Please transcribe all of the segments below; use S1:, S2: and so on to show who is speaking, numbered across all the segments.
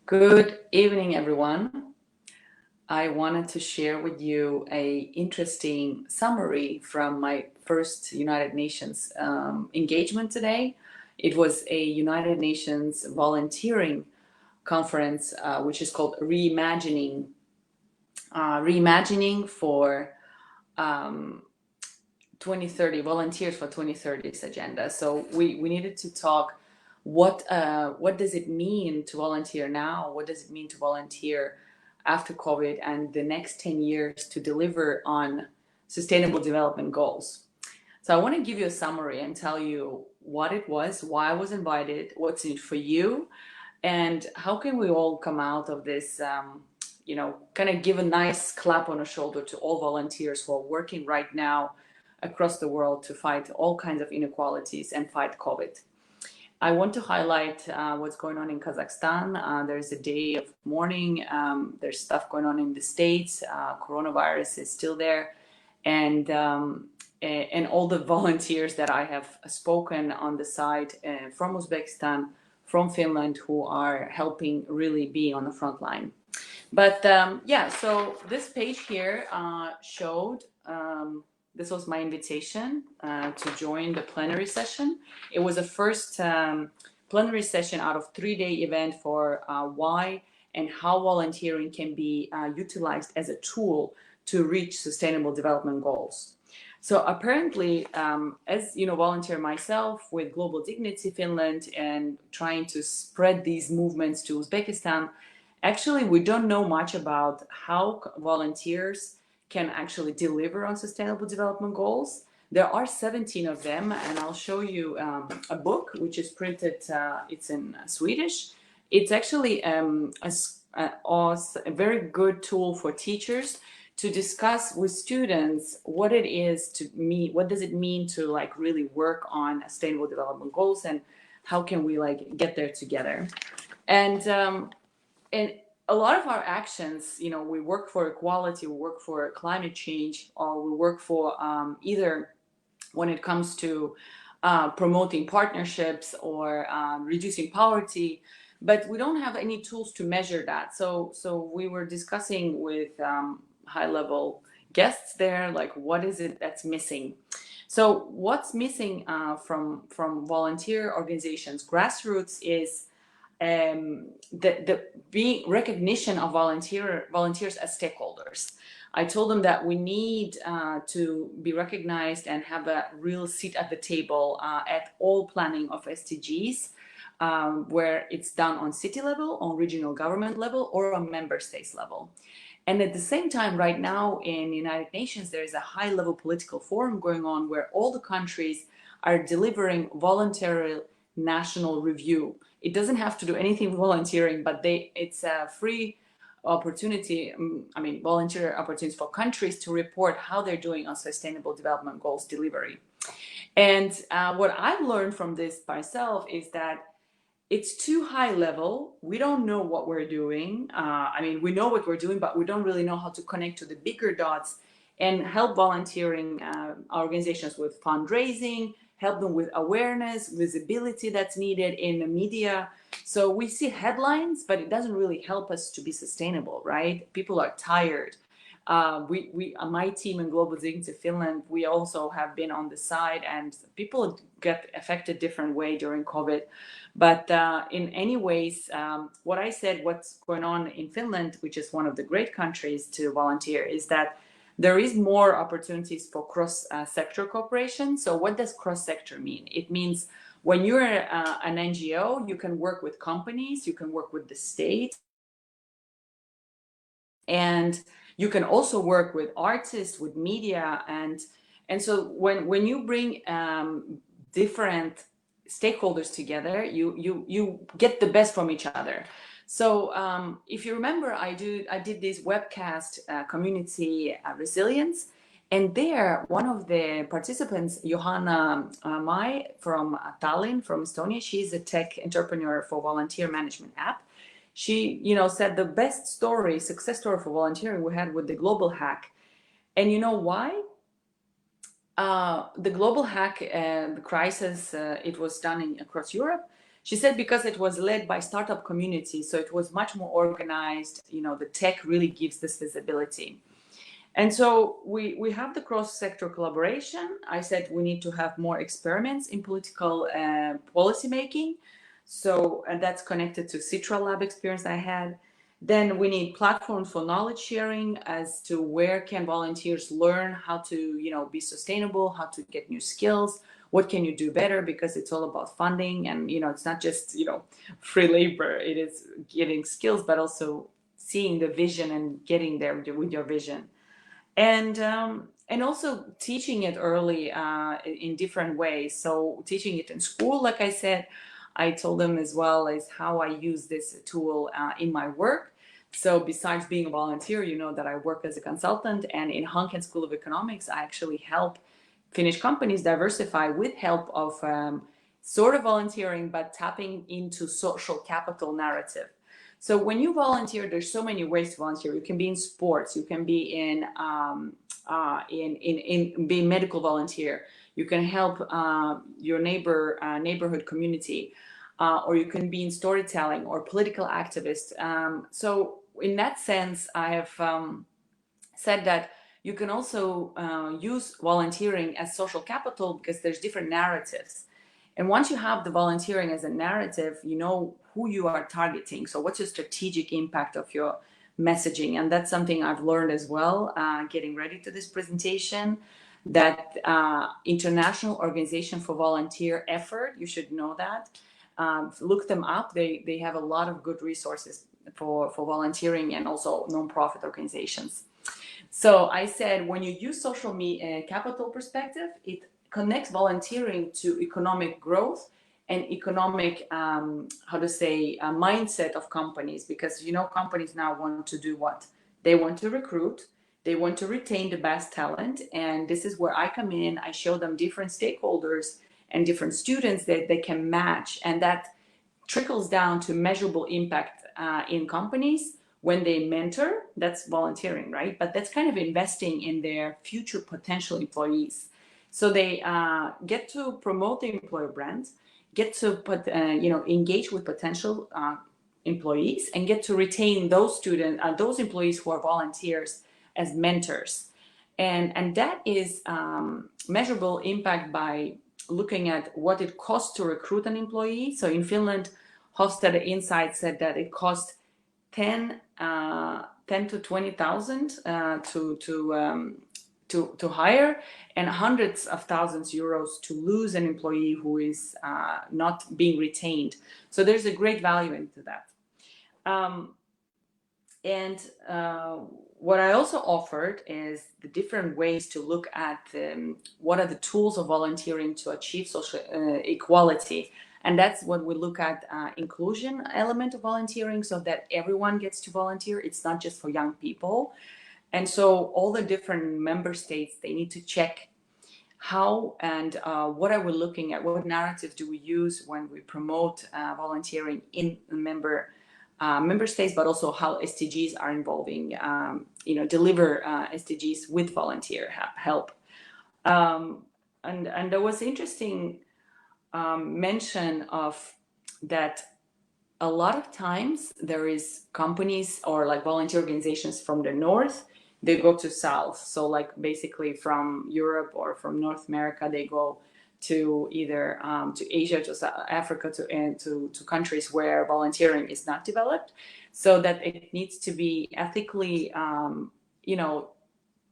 S1: Good evening, everyone. I wanted to share with you a interesting summary from my first United Nations engagement today. It was a United Nations volunteering conference, which is called Reimagining. Reimagining for 2030, volunteers for 2030's agenda. So we needed to talk what does it mean to volunteer now? What does it mean to volunteer after COVID and the next 10 years to deliver on sustainable development goals? So I want to give you a summary and tell you what it was, why I was invited, what's in it for you, and how can we all come out of this, kind of give a nice clap on the shoulder to all volunteers who are working right now across the world to fight all kinds of inequalities and fight COVID. I want to highlight what's going on in Kazakhstan. There's a day of mourning. There's stuff going on in the States. Coronavirus is still there. And all the volunteers that I have spoken on the side from Uzbekistan, from Finland, who are helping really be on the front line. But so this page here showed this was my invitation to join the plenary session. It was the first plenary session out of 3-day event for why and how volunteering can be utilized as a tool to reach sustainable development goals. So apparently, as you know, volunteer myself with Global Dignity Finland and trying to spread these movements to Uzbekistan, actually, we don't know much about how volunteers can actually deliver on sustainable development goals. There are 17 of them, and I'll show you a book which is printed, it's in Swedish. It's actually a very good tool for teachers to discuss with students what it is to me, what does it mean to like really work on sustainable development goals and how can we like get there together. And a lot of our actions, we work for equality, we work for climate change, or we work for either when it comes to promoting partnerships or reducing poverty, but we don't have any tools to measure that. So we were discussing with high-level guests there, like what is it that's missing? So what's missing from volunteer organizations, grassroots, is the being recognition of volunteers as stakeholders. I told them that we need to be recognized and have a real seat at the table at all planning of SDGs, where it's done on city level, on regional government level, or on member states level. And at the same time, right now in the United Nations, there is a high-level political forum going on where all the countries are delivering voluntary national review. It doesn't have to do anything with volunteering, but it's a free opportunity, volunteer opportunities for countries to report how they're doing on sustainable development goals delivery. And what I've learned from this myself is that it's too high level. We don't know what we're doing. We know what we're doing, but we don't really know how to connect to the bigger dots and help volunteering organizations with fundraising, help them with awareness, visibility that's needed in the media. So we see headlines, but it doesn't really help us to be sustainable, right? People are tired. My team in Global Dignity Finland, we also have been on the side, and people get affected different way during COVID. But in any ways, what I said, what's going on in Finland, which is one of the great countries to volunteer, is that there is more opportunities for cross-sector cooperation. So what does cross-sector mean? It means when you're an NGO, you can work with companies, you can work with the state, and you can also work with artists, with media. And so when you bring different stakeholders together, you get the best from each other. So if you remember, I did this webcast, community resilience, and there one of the participants, Johanna Mai from Tallinn, from Estonia, she's a tech entrepreneur for volunteer management app. She, said the best story, success story for volunteering we had with the global hack. And you know why? The global hack, the crisis, it was done across Europe. She said because it was led by startup community, so it was much more organized. The tech really gives this visibility. And so we have the cross-sector collaboration. I said we need to have more experiments in political policy making. So, and that's connected to Citra Lab experience I had. Then we need platforms for knowledge sharing as to where can volunteers learn how to, be sustainable, how to get new skills, what can you do better, because it's all about funding and, it's not just, free labor. It is getting skills, but also seeing the vision and getting there with your vision. And also teaching it early in different ways. So teaching it in school, like I said, I told them as well as how I use this tool in my work. So besides being a volunteer, that I work as a consultant, and in Hanken School of Economics, I actually help Finnish companies diversify with help of sort of volunteering, but tapping into social capital narrative. So when you volunteer, there's so many ways to volunteer. You can be in sports, you can be in be medical volunteer. You can help your neighborhood community, or you can be in storytelling or political activist. So in that sense, I have said that you can also use volunteering as social capital because there's different narratives. And once you have the volunteering as a narrative, you know who you are targeting. So what's the strategic impact of your messaging? And that's something I've learned as well, getting ready to this presentation, that International Organization for Volunteer Effort, you should know that. Look them up. They have a lot of good resources for volunteering and also nonprofit organizations. So I said, when you use social media capital perspective, it connects volunteering to economic growth and economic, mindset of companies, because companies now want to do what? They want to recruit, they want to retain the best talent, and this is where I come in. I show them different stakeholders and different students that they can match, and that trickles down to measurable impact in companies. When they mentor, that's volunteering, right? But that's kind of investing in their future potential employees. So they get to promote the employer brand, get to engage with potential employees, and get to retain those those employees who are volunteers as mentors. And that is measurable impact by looking at what it costs to recruit an employee. So in Finland, Hofstede Insight said that it costs 10 to 20,000 to hire, and hundreds of thousands euros to lose an employee who is not being retained. So there's a great value into that. What I also offered is the different ways to look at what are the tools of volunteering to achieve social equality. And that's when we look at inclusion element of volunteering, so that everyone gets to volunteer. It's not just for young people. And so all the different member states, they need to check how and what are we looking at, what narrative do we use when we promote volunteering in member states, but also how SDGs are involving, deliver SDGs with volunteer help. And there was interesting mention of that a lot of times there is companies or like volunteer organizations from the north, they go to south. So like basically from Europe or from North America, they go to either to Asia, to South Africa, to countries where volunteering is not developed, so that it needs to be ethically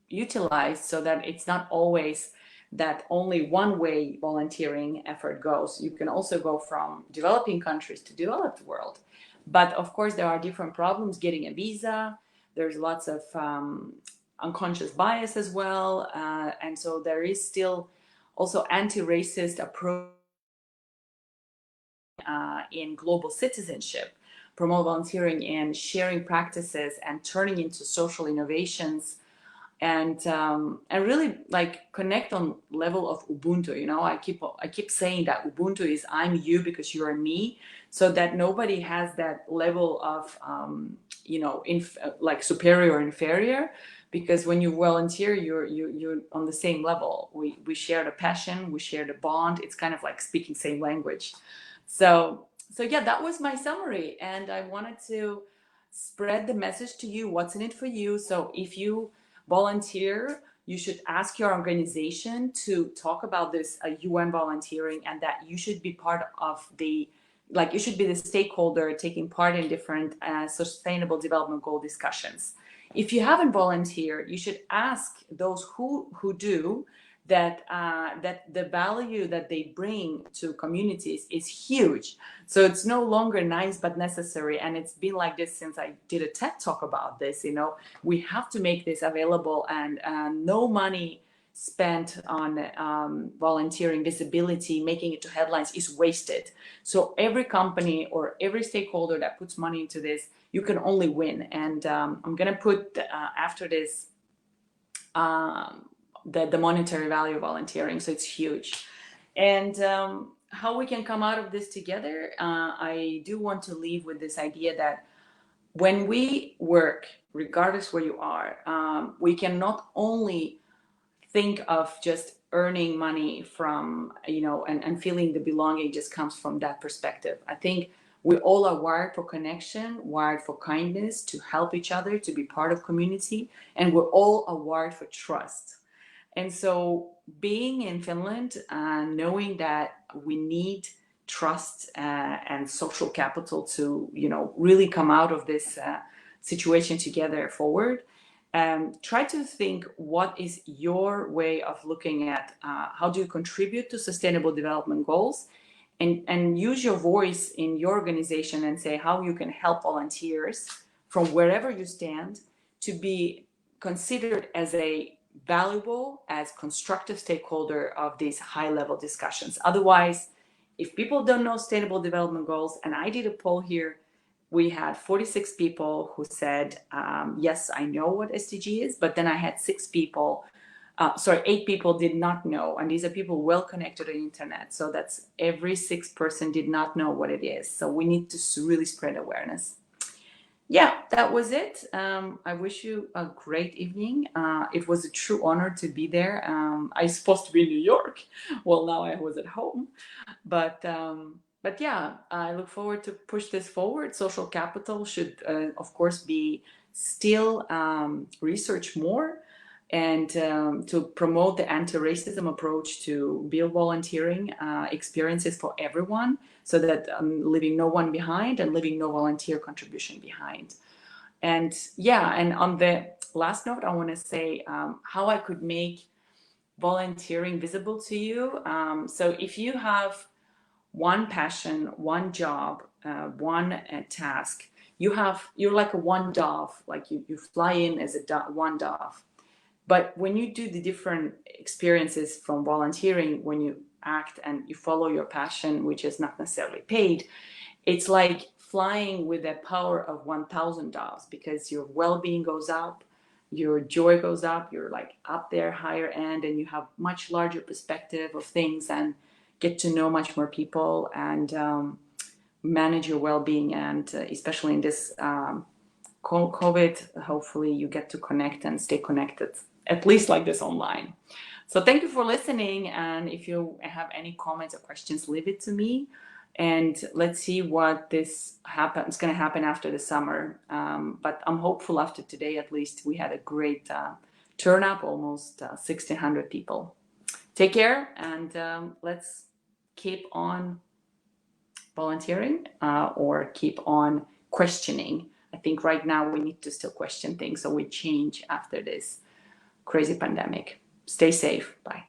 S1: utilized, so that it's not always that only one way volunteering effort goes. You can also go from developing countries to developed world. But of course, there are different problems getting a visa. There's lots of unconscious bias as well. And so there is still also anti-racist approach in global citizenship, promote volunteering and sharing practices and turning into social innovations, and really like connect on level of Ubuntu. I keep saying that Ubuntu is I'm you because you are me, so that nobody has that level of like superior or inferior, because when you volunteer, you're on the same level. We share the passion, we share the bond. It's kind of like speaking same language. So So yeah, that was my summary, and I wanted to spread the message to you, what's in it for you. So if you volunteer, you should ask your organization to talk about this UN volunteering, and that you should be part of the, like, you should be the stakeholder taking part in different sustainable development goal discussions. If you haven't volunteered, you should ask those who do, that the value that they bring to communities is huge. So it's no longer nice but necessary, and it's been like this since I did a TED talk about this. We have to make this available, and no money spent on volunteering visibility, making it to headlines, is wasted. So every company or every stakeholder that puts money into this, you can only win. And I'm gonna put after this the monetary value of volunteering. So it's huge. And how we can come out of this together, I do want to leave with this idea that when we work, regardless where you are, we can not only think of just earning money from, and feeling the belonging just comes from that perspective. I think we all are wired for connection, wired for kindness, to help each other, to be part of community, and we're all are wired for trust. And so being in Finland, knowing that we need trust and social capital to, really come out of this situation together forward, try to think, what is your way of looking at how do you contribute to sustainable development goals, and use your voice in your organization and say how you can help volunteers from wherever you stand to be considered as a valuable, as constructive stakeholder of these high level discussions. Otherwise, if people don't know sustainable development goals, and I did a poll here, we had 46 people who said, yes, I know what SDG is, but then I had 8 people did not know. And these are people well connected on the internet. So that's every 6th person did not know what it is. So we need to really spread awareness. Yeah, that was it. I wish you a great evening. It was a true honor to be there. I was supposed to be in New York. Well, now I was at home. But yeah, I look forward to push this forward. Social capital should, of course, be still researched more, and to promote the anti-racism approach, to build volunteering experiences for everyone, so that leaving no one behind and leaving no volunteer contribution behind. And yeah, and on the last note, I want to say how I could make volunteering visible to you. So if you have one passion, one job, one task, you're like a one dove, like you fly in as one dove. But when you do the different experiences from volunteering, when you act and you follow your passion, which is not necessarily paid, it's like flying with the power of 1,000 doves, because your well-being goes up, your joy goes up, you're like up there higher end, and you have much larger perspective of things, and get to know much more people, and manage your well-being. And especially in this COVID, hopefully you get to connect and stay connected, at least like this online. So thank you for listening. And if you have any comments or questions, leave it to me. And let's see what this happens. It's going to happen after the summer. But I'm hopeful after today, at least we had a great turnout, almost 1,600 people. Take care, and let's keep on volunteering or keep on questioning. I think right now we need to still question things, so we change after this crazy pandemic. Stay safe. Bye.